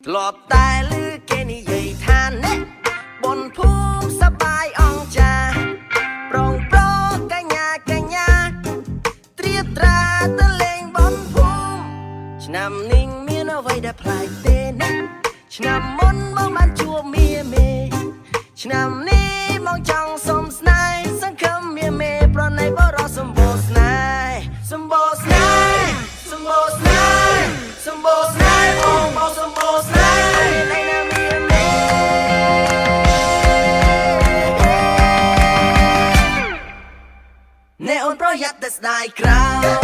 หลอบตายหรือเกนี่ใหญ่ทานเนะบนภูมิสบายอ่องจาปรองโปรกัญญาเตรียตราตะเลงบนภูมิชนำนิ่งเมียนเอาไว้ได้พลายเตนะชนำมนบ่มันชัวเมียเมชนำนี้มองจังสมสนายสังคมเมียเมเพราะในบ่รอสมบูรณ์สนายสมบูรณ์สนายสมบูรณ์สนายสมบูรณ์สนายมองบ่สมบูรณ์สนายในนาเมียเมเนออนเพราะยัดแต่สนายคราว